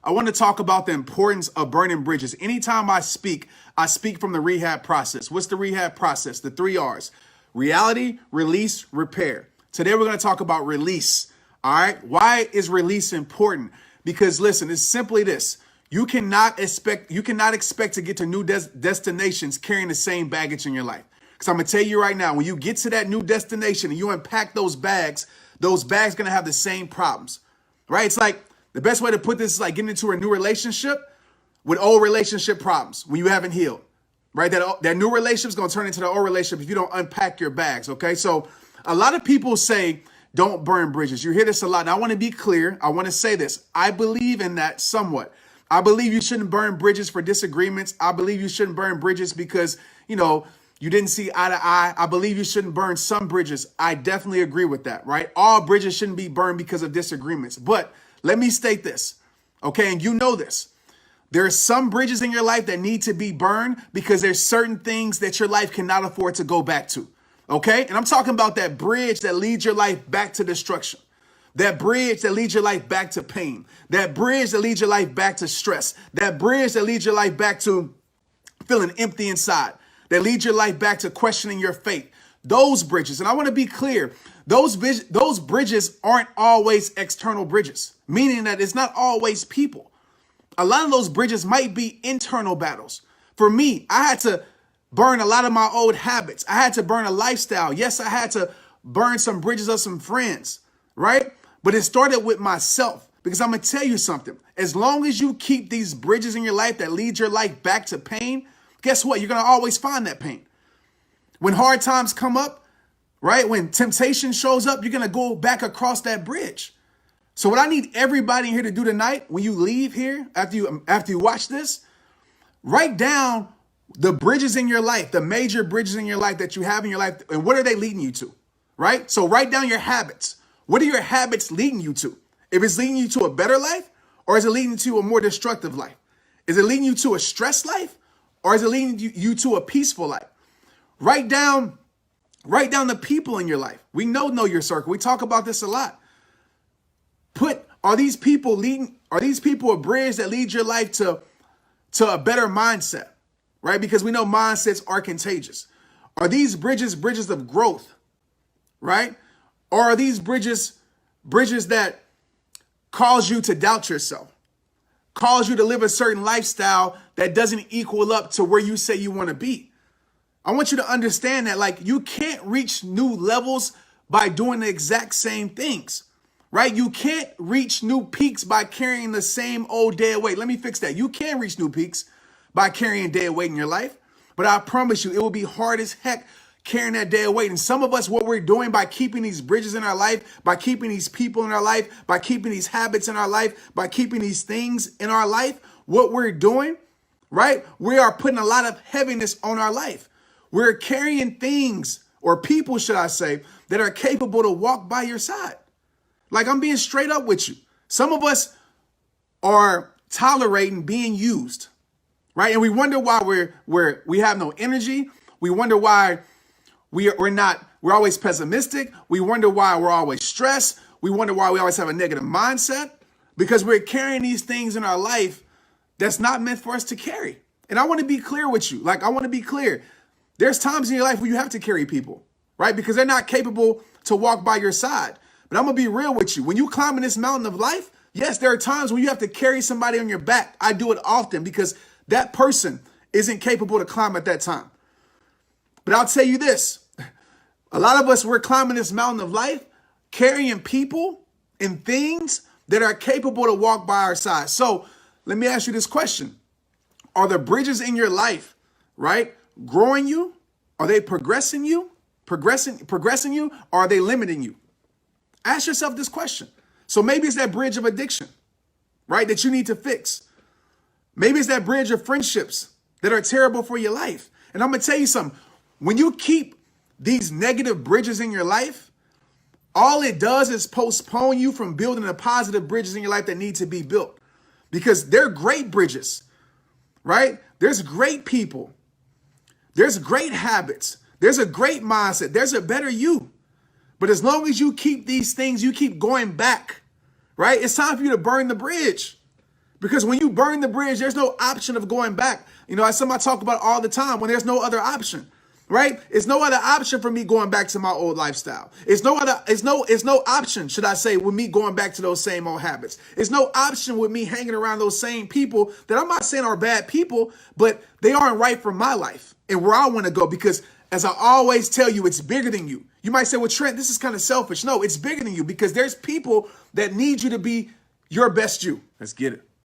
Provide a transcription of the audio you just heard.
I want to talk about the importance of burning bridges. Anytime I speak from the rehab process. What's the rehab process? The 3 R's: reality, release, repair. Today we're going to talk about release. All right. Why is release important? Because listen, it's simply this. You cannot expect to get to new destinations carrying the same baggage in your life. Because I'm going to tell you right now, when you get to that new destination and you unpack those bags are going to have the same problems, right? It's like the best way to put this is like getting into a new relationship with old relationship problems when you haven't healed, right? That new relationship is going to turn into the old relationship if you don't unpack your bags, okay? So a lot of people say, don't burn bridges. You hear this a lot. And I want to be clear. I want to say this. I believe in that somewhat. I believe you shouldn't burn bridges for disagreements. I believe you shouldn't burn bridges because, you didn't see eye to eye. I believe you shouldn't burn some bridges. I definitely agree with that, right? All bridges shouldn't be burned because of disagreements. But let me state this, okay? And you know this. There are some bridges in your life that need to be burned because there's certain things that your life cannot afford to go back to, okay? And I'm talking about that bridge that leads your life back to destruction. That bridge that leads your life back to pain. That bridge that leads your life back to stress. That bridge that leads your life back to feeling empty inside. That leads your life back to questioning your faith. Those bridges, and I want to be clear, those bridges aren't always external bridges, meaning that it's not always people. A lot of those bridges might be internal battles. For me, I had to burn a lot of my old habits. I had to burn a lifestyle. Yes, I had to burn some bridges of some friends, right? But it started with myself, because I'm going to tell you something. As long as you keep these bridges in your life that lead your life back to pain, guess what? You're going to always find that pain. When hard times come up, right? When temptation shows up, you're going to go back across that bridge. So what I need everybody here to do tonight, when you leave here, after you watch this, write down the bridges in your life, the major bridges in your life that you have in your life, and what are they leading you to, right? So write down your habits. What are your habits leading you to? If it's leading you to a better life, or is it leading you to a more destructive life? Is it leading you to a stressed life, or is it leading you to a peaceful life? Write down the people in your life. We know your circle. We talk about this a lot. Are these people a bridge that leads your life to a better mindset, right? Because we know mindsets are contagious. Are these bridges of growth, right? Or are these bridges that cause you to doubt yourself, cause you to live a certain lifestyle that doesn't equal up to where you say you want to be? I want you to understand that, like, you can't reach new levels by doing the exact same things, right? You can't reach new peaks by carrying the same old dead weight. Let me fix that. You can reach new peaks by carrying dead weight in your life, but I promise you it will be hard as heck carrying that dead weight. And some of us, what we're doing by keeping these bridges in our life, by keeping these people in our life, by keeping these habits in our life, by keeping these things in our life, what we're doing, right? We are putting a lot of heaviness on our life. We're carrying things, or people, should I say, that are capable to walk by your side. Like, I'm being straight up with you. Some of us are tolerating being used, right? And we wonder why we have no energy. We wonder why we're always pessimistic. We wonder why we're always stressed. We wonder why we always have a negative mindset, because we're carrying these things in our life that's not meant for us to carry. And I want to be clear with you. Like, I want to be clear. There's times in your life where you have to carry people, right? Because they're not capable to walk by your side. But I'm going to be real with you. When you climb in this mountain of life, yes, there are times when you have to carry somebody on your back. I do it often because that person isn't capable to climb at that time. But I'll tell you this. A lot of us, we're climbing this mountain of life, carrying people and things that are capable to walk by our side. So let me ask you this question. Are the bridges in your life, right, growing you? Are they progressing you? Progressing you? Or are they limiting you? Ask yourself this question. So maybe it's that bridge of addiction, right, that you need to fix. Maybe it's that bridge of friendships that are terrible for your life. And I'm going to tell you something. When you keep these negative bridges in your life, all it does is postpone you from building the positive bridges in your life that need to be built. Because they're great bridges, right? There's great people. There's great habits. There's a great mindset. There's a better you. But as long as you keep these things, you keep going back, right? It's time for you to burn the bridge. Because when you burn the bridge, there's no option of going back. You know, as something I talk about all the time, when there's no other option, right? It's no other option for me going back to my old lifestyle. It's no option, should I say, with me going back to those same old habits. It's no option with me hanging around those same people that I'm not saying are bad people, but they aren't right for my life and where I want to go. Because as I always tell you, it's bigger than you. You might say, well, Trent, this is kind of selfish. No, it's bigger than you, because there's people that need you to be your best you. Let's get it.